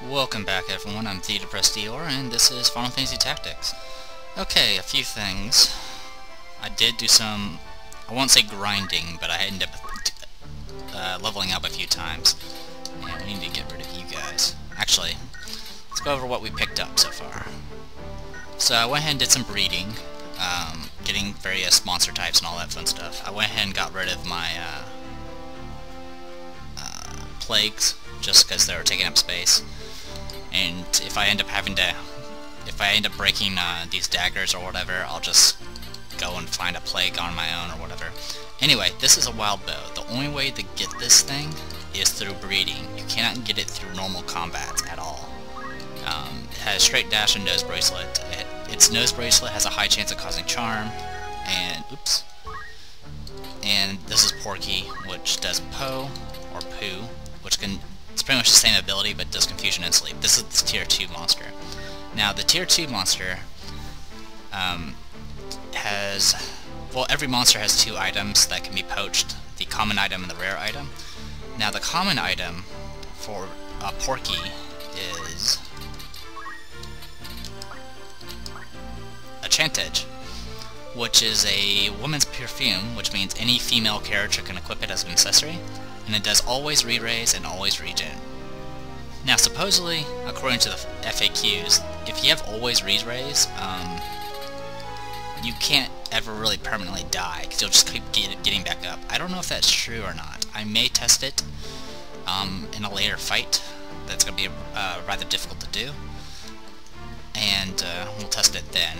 Welcome back everyone, I'm the Depressed Dior, and this is Final Fantasy Tactics. Okay, a few things. I did do some, I won't say grinding, but I ended up leveling up a few times. And we need to get rid of you guys. Actually, let's go over what we picked up so far. So I went ahead and did some breeding, getting various monster types and all that fun stuff. I went ahead and got rid of my plagues, just because they were taking up space. And if I end up breaking these daggers or whatever, I'll just go and find a plague on my own or whatever. Anyway, this is a wild bow. The only way to get this thing is through breeding. You cannot get it through normal combats at all. It has straight dash and nose bracelet. Its nose bracelet has a high chance of causing charm, and oops. And this is Porky, which does Po or Poo, which can. It's pretty much the same ability, but does confusion and sleep. This is the tier 2 monster. Now, the tier 2 monster has... Well, every monster has 2 items that can be poached. The common item and the rare item. Now, the common item for Porky is... a Chantage, which is a woman's perfume, which means any female character can equip it as an accessory. And it does always re-raise and always regen. Now supposedly, according to the FAQs, if you have always re-raise, you can't ever really permanently die, because you'll just keep getting back up. I don't know if that's true or not. I may test it in a later fight. That's going to be rather difficult to do. And we'll test it then.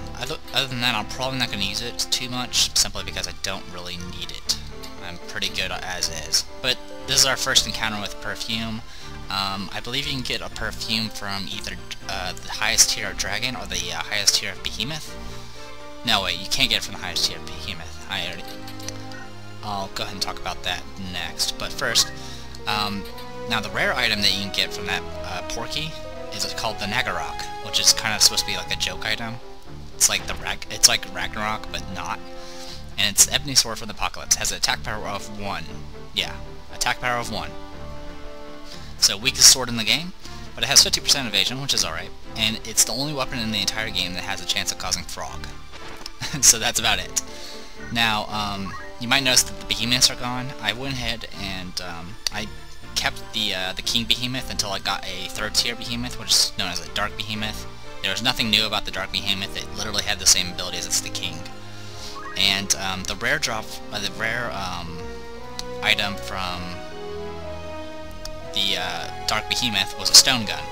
Other than that, I'm probably not going to use it too much, simply because I don't really need it. I'm pretty good as is. But this is our first encounter with perfume. I believe you can get a perfume from either the highest tier of dragon or the highest tier of behemoth. No, wait, you can't get it from the highest tier of behemoth. I'll go ahead and talk about that next. But first, now the rare item that you can get from that Porky is called the Nagarok, which is kind of supposed to be like a joke item. It's like it's like Ragnarok, but not. And it's Ebony Sword from the Apocalypse. It has an attack power of 1. Yeah, attack power of 1. So weakest sword in the game, but it has 50% evasion, which is alright. And it's the only weapon in the entire game that has a chance of causing frog. So that's about it. Now, you might notice that the behemoths are gone. I went ahead and I kept the King Behemoth until I got a 3rd tier behemoth, which is known as a Dark Behemoth. There was nothing new about the Dark Behemoth. It literally had the same abilities as the King. And the rare item from the Dark Behemoth was a stone gun,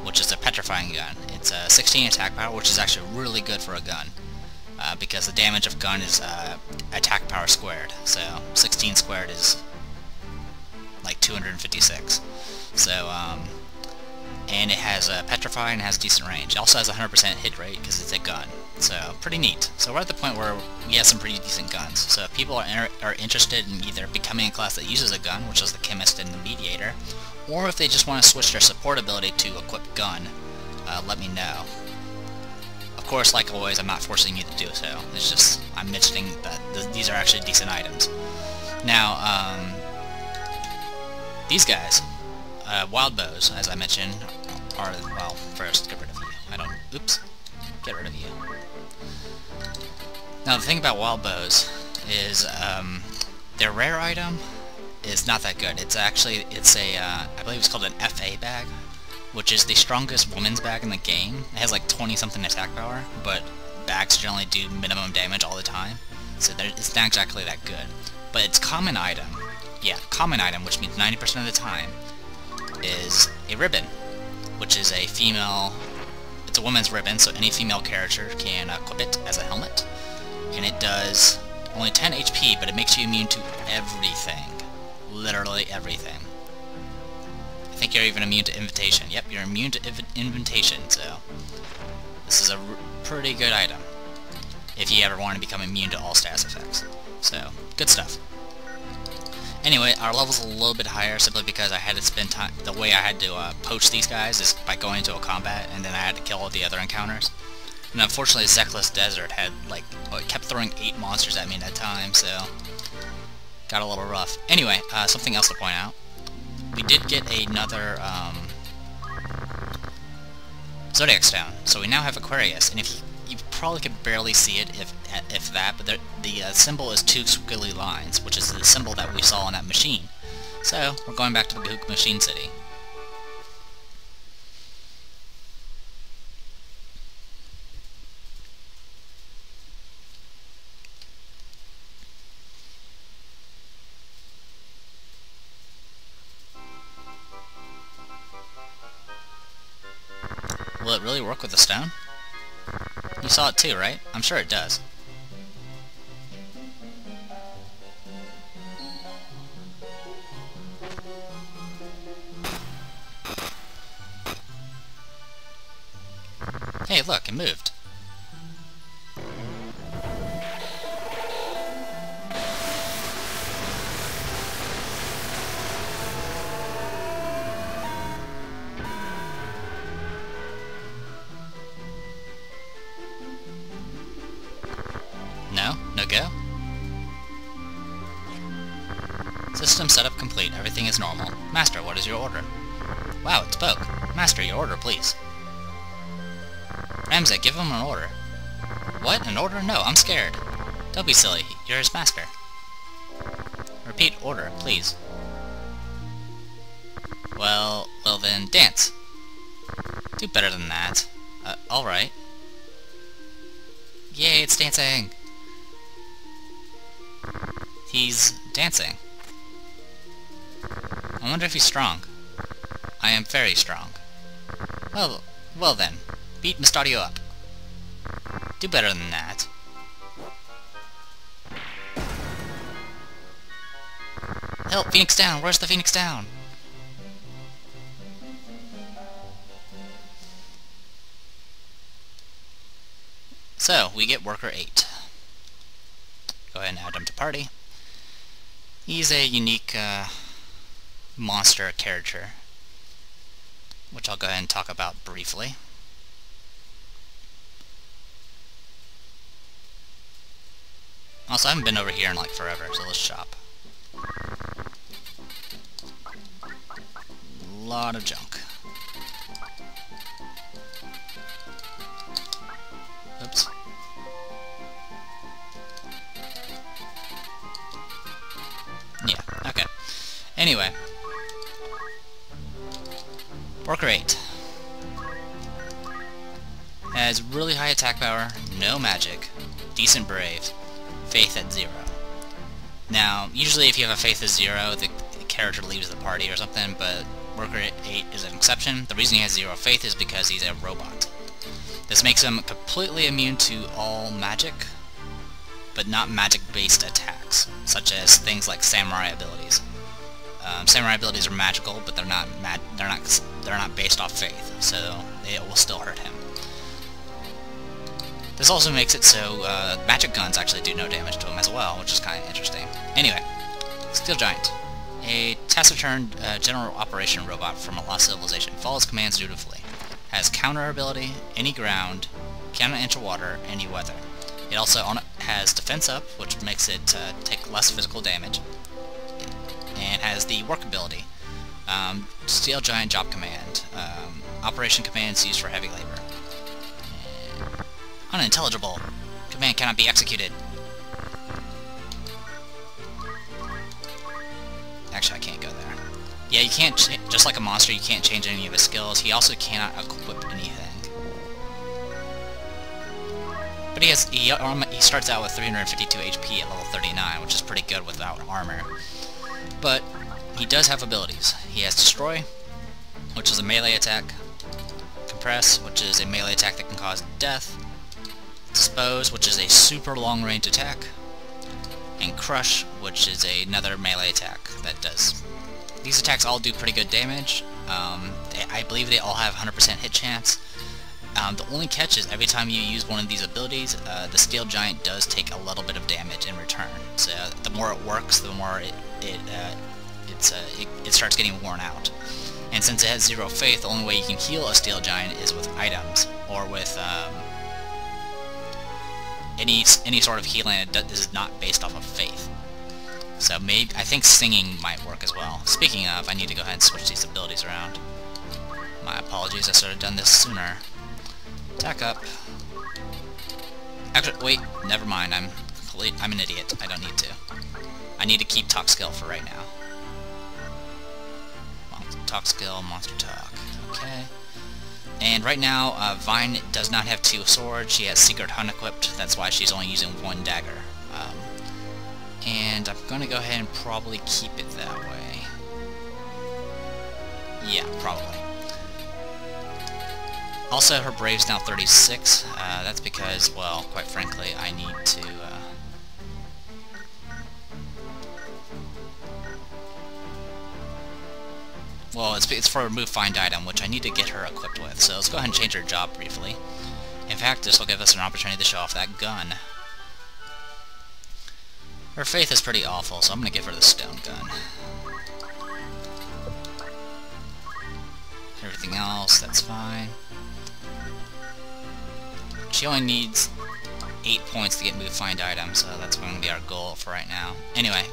which is a petrifying gun. It's a 16 attack power, which is actually really good for a gun, because the damage of gun is attack power squared. So 16 squared is like 256. So and it has Petrify and it has decent range. It also has a 100% hit rate because it's a gun. So, pretty neat. So we're at the point where we have some pretty decent guns. So if people are interested in either becoming a class that uses a gun, which is the Chemist and the Mediator, or if they just want to switch their support ability to equip gun, let me know. Of course, like always, I'm not forcing you to do so. It's just, I'm mentioning that these are actually decent items. Now, these guys, wild bows, as I mentioned, are, well, first, get rid of you. Oops. Get rid of you. Now the thing about wild bows is their rare item is not that good. It's actually, I believe it's called an FA bag, which is the strongest woman's bag in the game. It has like 20 something attack power, but bags generally do minimum damage all the time, so it's not exactly that good. But its common item, which means 90% of the time, is a ribbon, which is a female... It's a woman's ribbon, so any female character can equip it as a helmet. And it does only 10 HP, but it makes you immune to everything. Literally everything. I think you're even immune to Invitation. Yep, you're immune to Invitation, so... This is a pretty good item. If you ever want to become immune to all status effects. So, good stuff. Anyway, our level's a little bit higher simply because I had to spend time... The way I had to poach these guys is by going into a combat, and then I had to kill all the other encounters. And unfortunately, Zekless Desert had, like... it kept throwing 8 monsters at me at a time, so... Got a little rough. Anyway, something else to point out. We did get another, Zodiac Stone. So we now have Aquarius, and if you probably could barely see it, if that, but the symbol is 2 squiggly lines, which is the symbol that we saw on that machine. So we're going back to the Gook Machine City. Will it really work with the stone? You saw it too, right? I'm sure it does. Hey, look, it moved. No? No go? System setup complete. Everything is normal. Master, what is your order? Wow, it spoke. Master, your order, please. Ramsay, give him an order. What? An order? No, I'm scared. Don't be silly. You're his master. Repeat order, please. Well then, dance. Do better than that. Alright. Yay, it's dancing! He's dancing. I wonder if he's strong. I am very strong. Well then. Beat Mustadio up. Do better than that. Help! Phoenix down! Where's the Phoenix down? So, we get Worker 8. Go ahead and add him to party. He's a unique monster character, which I'll go ahead and talk about briefly. Also, I haven't been over here in like forever, so let's shop. Lot of junk. Oops. Yeah, okay. Anyway. Worker 8. Has really high attack power, no magic, decent brave, faith at 0. Now, usually if you have a faith at 0, the character leaves the party or something, but Worker 8 is an exception. The reason he has 0 faith is because he's a robot. This makes him completely immune to all magic, but not magic-based attacks, such as things like samurai abilities. Samurai abilities are magical, but they're not based off faith, so they will still hurt him. This also makes it so magic guns actually do no damage to him as well, which is kind of interesting. Anyway, Steel Giant. A taciturn general operation robot from a lost civilization. Follows commands dutifully. Has counter ability, any ground, cannot enter water, any weather. It also has defense up, which makes it take less physical damage. And has the work ability. Steel Giant job command. Operation commands used for heavy labor. Unintelligible. Command cannot be executed. Actually, I can't go there. Yeah, you can't, just like a monster, you can't change any of his skills. He also cannot equip anything. But he starts out with 352 HP at level 39, which is pretty good without armor. But he does have abilities. He has Destroy, which is a melee attack. Compress, which is a melee attack that can cause death. Dispose, which is a super long-range attack. And Crush, which is another melee attack that does. These attacks all do pretty good damage. I believe they all have 100% hit chance. The only catch is every time you use one of these abilities, the Steel Giant does take a little bit of damage in return. So the more it works, the more it starts getting worn out. And since it has 0 faith, the only way you can heal a Steel Giant is with items, or with any sort of healing that is not based off of faith. So maybe I think singing might work as well. Speaking of, I need to go ahead and switch these abilities around. My apologies, I should have done this sooner. Attack up. Actually, wait, never mind. I'm an idiot. I don't need to. I need to keep talk skill for right now. Talk skill, monster talk. Okay. And right now, Vine does not have 2 swords. She has Secret Hunt equipped. That's why she's only using 1 dagger. And I'm going to go ahead and probably keep it that way. Yeah, probably. Also, her Brave's now 36. That's because, well, quite frankly, I need to... Well, it's for a remove find item, which I need to get her equipped with. So let's go ahead and change her job briefly. In fact, this will give us an opportunity to show off that gun. Her faith is pretty awful, so I'm going to give her the stone gun. Everything else, that's fine. She only needs 8 points to get move find item, so that's going to be our goal for right now. Anyway,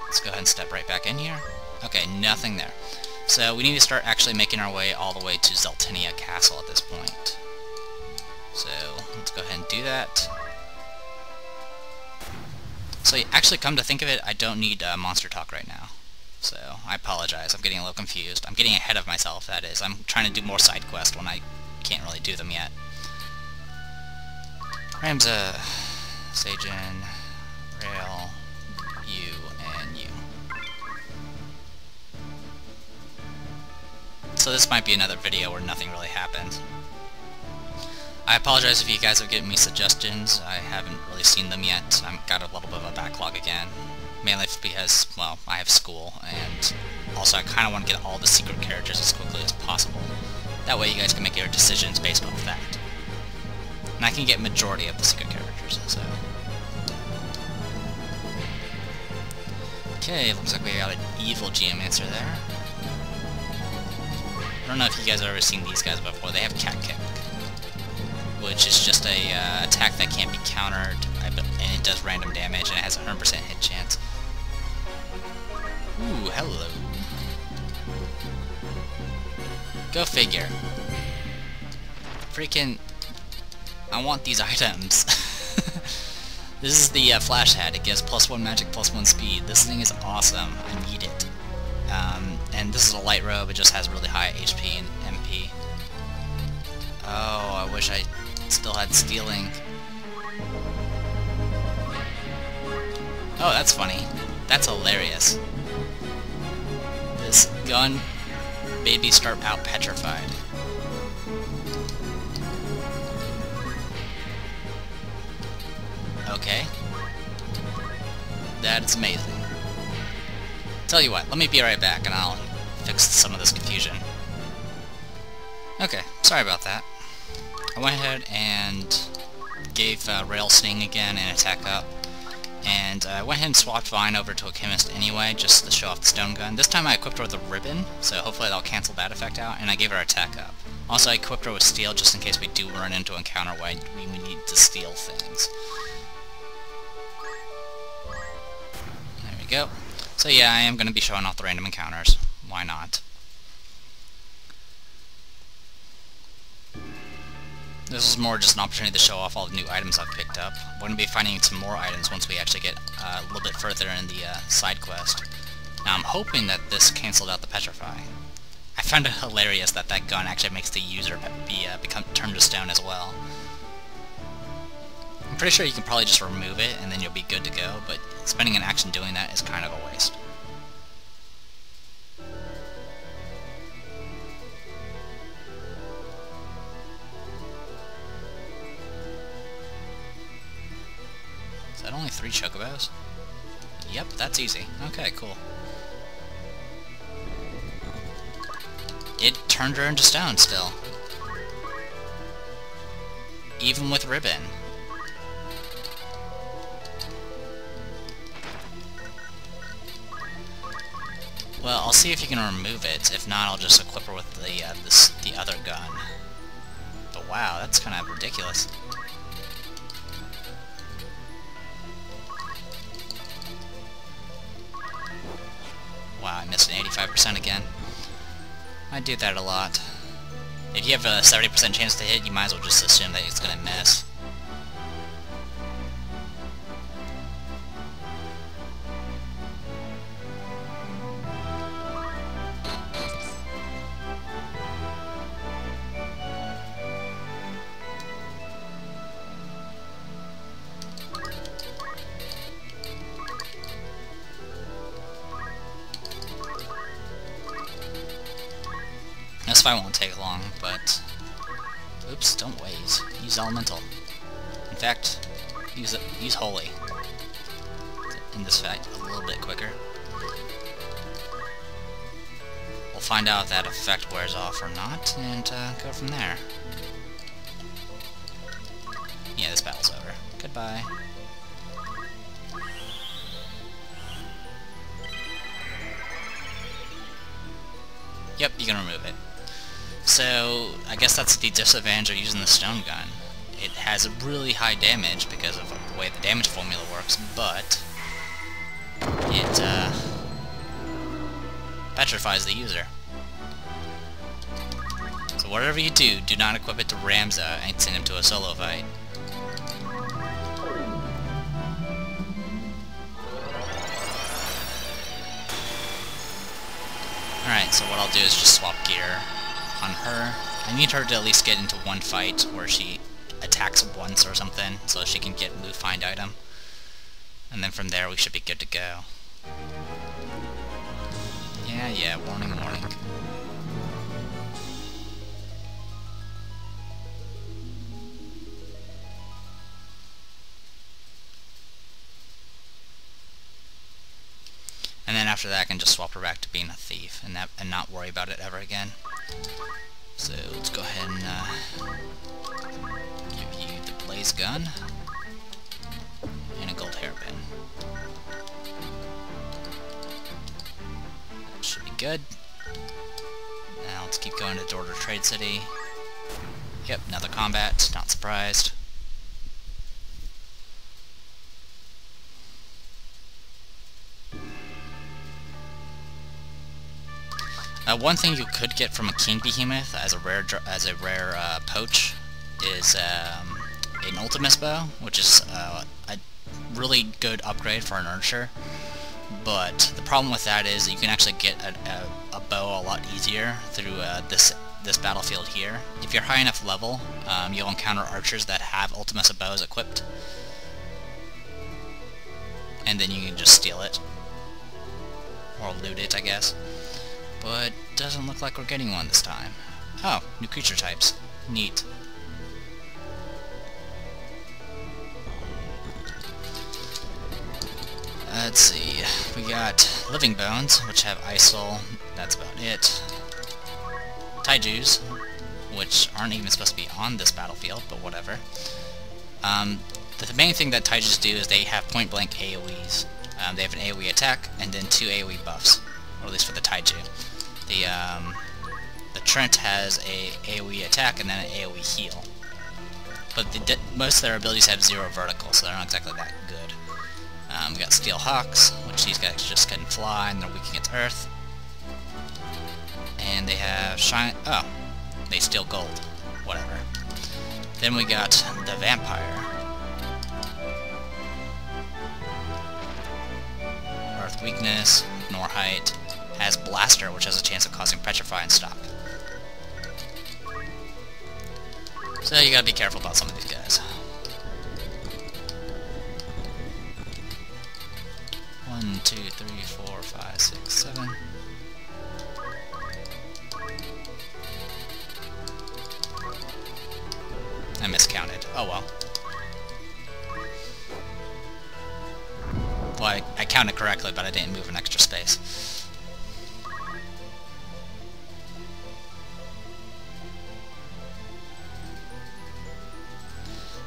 let's go ahead and step right back in here. Okay, nothing there. So we need to start actually making our way all the way to Zeltinia Castle at this point. So let's go ahead and do that. So actually, come to think of it, I don't need monster talk right now. So I apologize, I'm getting a little confused. I'm getting ahead of myself, that is. I'm trying to do more side quests when I can't really do them yet. Ramza, Sajin, Rail, you, and you. So this might be another video where nothing really happens. I apologize if you guys have given me suggestions. I haven't really seen them yet. I've got a little bit of a backlog again. Mainly because, well, I have school, and also I kind of want to get all the secret characters as quickly as possible. That way you guys can make your decisions based off that. And I can get majority of the secret characters, so... Okay, looks like we got an evil Geomancer there. I don't know if you guys have ever seen these guys before. They have Cat Kick, which is just a attack that can't be countered, and it does random damage, and it has a 100% hit chance. Ooh, hello. Go figure. Freaking... I want these items. This is the Flash Hat. It gives +1 magic, +1 speed. This thing is awesome. I need it. And this is a light robe. It just has really high HP and MP. Oh, I wish I still had stealing. Oh, that's funny. That's hilarious. This gun made me start out petrified. Okay. That's amazing. Tell you what, let me be right back and I'll fix some of this confusion. Okay, sorry about that. I went ahead and gave Rail Sting again and attack up. And I went ahead and swapped Vine over to a Chemist anyway, just to show off the stone gun. This time I equipped her with a ribbon, so hopefully that'll cancel that effect out, and I gave her attack up. Also, I equipped her with steel just in case we do run into an encounter where we need to steal things. There we go. So yeah, I am going to be showing off the random encounters. Why not? This is more just an opportunity to show off all the new items I've picked up. We're going to be finding some more items once we actually get a little bit further in the side quest. Now I'm hoping that this canceled out the Petrify. I found it hilarious that that gun actually makes the user become turned to stone as well. I'm pretty sure you can probably just remove it and then you'll be good to go, but spending an action doing that is kind of a waste. Is that only 3 chocobos? Yep, that's easy. Okay, cool. It turned her into stone still. Even with ribbon. Well, I'll see if you can remove it. If not, I'll just equip her with the other gun. But wow, that's kind of ridiculous. Wow, I missed an 85% again. I do that a lot. If you have a 70% chance to hit, you might as well just assume that it's gonna miss. This fight won't take long, but... Oops, don't waze. Use elemental. In fact, use holy. In this fight, a little bit quicker. We'll find out if that effect wears off or not, and go from there. Yeah, this battle's over. Goodbye. Yep, you can remove it. So, I guess that's the disadvantage of using the stone gun. It has a really high damage because of the way the damage formula works, but it petrifies the user. So whatever you do, do not equip it to Ramza and send him to a solo fight. Alright, so what I'll do is just swap gear on her. I need her to at least get into one fight where she attacks once or something, so she can get Blue Find item. And then from there we should be good to go. Yeah, warning, warning. And then after that I can just swap her back to being a thief and not worry about it ever again. So let's go ahead and give you the blaze gun and a gold hairpin. That should be good. Now let's keep going to Order Trade City. Yep, another combat, not surprised. One thing you could get from a King Behemoth as a rare poach is an Ultimus bow, which is a really good upgrade for an archer. But the problem with that is that you can actually get a bow a lot easier through this battlefield here. If you're high enough level, you'll encounter archers that have Ultimus bows equipped, and then you can just steal it or loot it, I guess. But doesn't look like we're getting one this time. Oh, new creature types. Neat. Let's see. We got Living Bones, which have Isol. That's about it. Taijus, which aren't even supposed to be on this battlefield, but whatever. The main thing that Taijus do is they have point-blank AoEs. They have an AoE attack, and then 2 AoE buffs. Or at least for the Taiju. The Trent has a AoE attack and then an AoE heal. But most of their abilities have 0 vertical, so they're not exactly that good. We got Steel Hawks, which these guys just couldn't fly, and they're weak against Earth. And they have Shine... oh, they steal gold. Whatever. Then we got the Vampire. Earth weakness, ignore height. Has Blaster, which has a chance of causing Petrify and stop. So you gotta be careful about some of these guys. 1, 2, 3, 4, 5, 6, 7. I miscounted. Oh well. Well, I counted correctly, but I didn't move an extra space.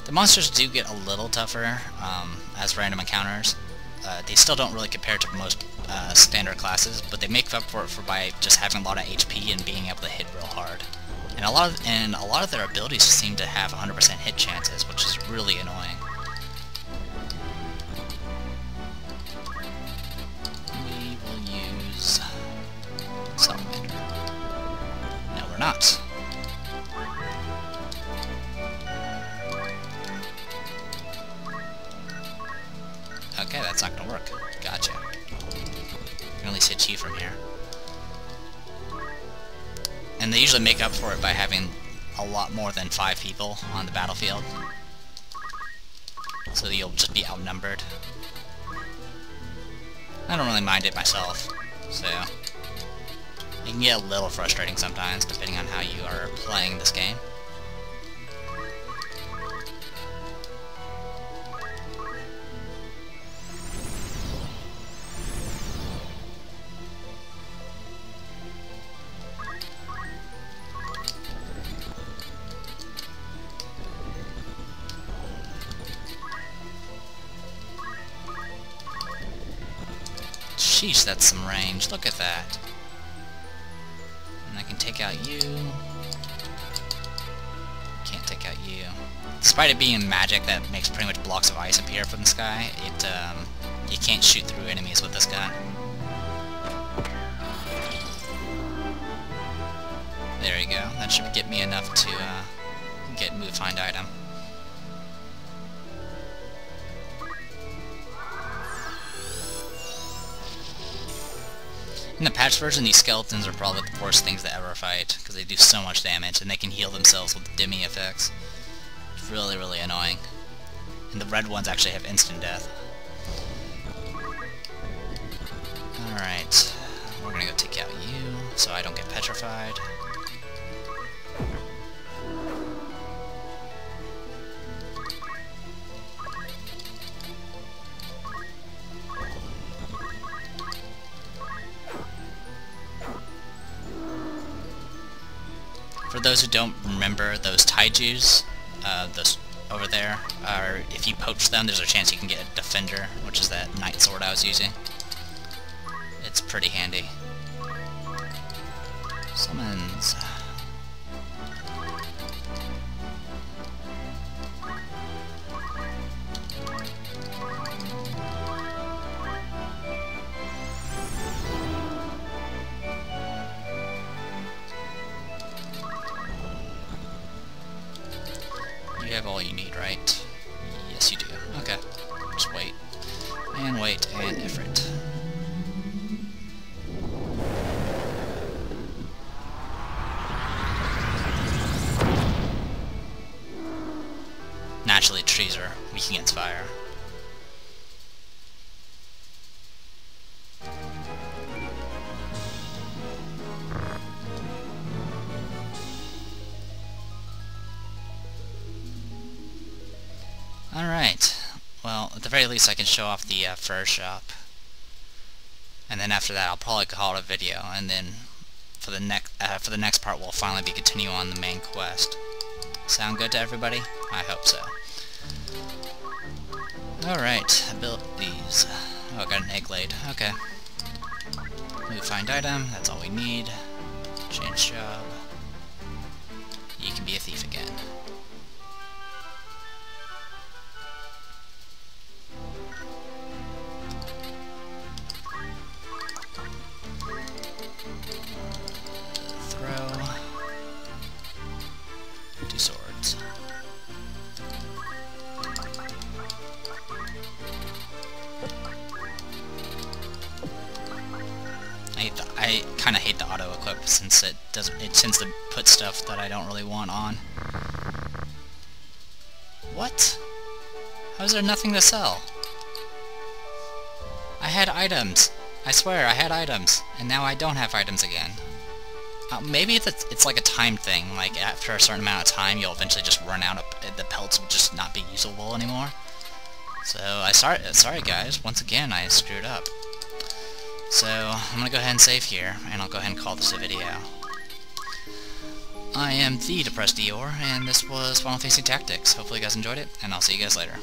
The monsters do get a little tougher as random encounters. They still don't really compare to most standard classes, but they make up for it by just having a lot of HP and being able to hit real hard. And a lot of their abilities seem to have 100% hit chances, which is really annoying. We will use Salamander. No, we're not. And they usually make up for it by having a lot more than 5 people on the battlefield. So you'll just be outnumbered. I don't really mind it myself, so it can get a little frustrating sometimes, depending on how you are playing this game. Sheesh, that's some range. Look at that. And I can take out you. Can't take out you. Despite it being magic that makes pretty much blocks of ice appear from the sky, you can't shoot through enemies with this gun. There you go. That should get me enough to find item. In the patch version, these skeletons are probably the worst things to ever fight, because they do so much damage, and they can heal themselves with dimmy effects. It's really, really annoying. And the red ones actually have instant death. Alright, we're gonna go take out you, so I don't get petrified. For those who don't remember, those taijus, those over there, are, if you poach them, there's a chance you can get a defender, which is that knight sword I was using. It's pretty handy. Summons. You have all you need, right? Yes, you do. Okay. Just wait. And wait, and Ifrit. Naturally, trees are weak against fire. Alright, well, at the very least I can show off the fur shop. And then after that I'll probably call it a video, and then for the next part we'll finally be continuing on the main quest. Sound good to everybody? I hope so. Alright, I built these. Oh, I got an egg laid. Okay. Move find item, that's all we need. Change job. You can be a thief again. Swords. I kind of hate the auto equip since it tends to put stuff that I don't really want on. What? How is there nothing to sell? I had items. I swear I had items, and now I don't have items again. Maybe it's like a time thing, like after a certain amount of time you'll eventually just run out of, the pelts will just not be usable anymore. So, sorry guys, once again I screwed up. So, I'm gonna go ahead and save here, and I'll go ahead and call this a video. I am the Depressed Eeyore, and this was Final Fantasy Tactics. Hopefully you guys enjoyed it, and I'll see you guys later.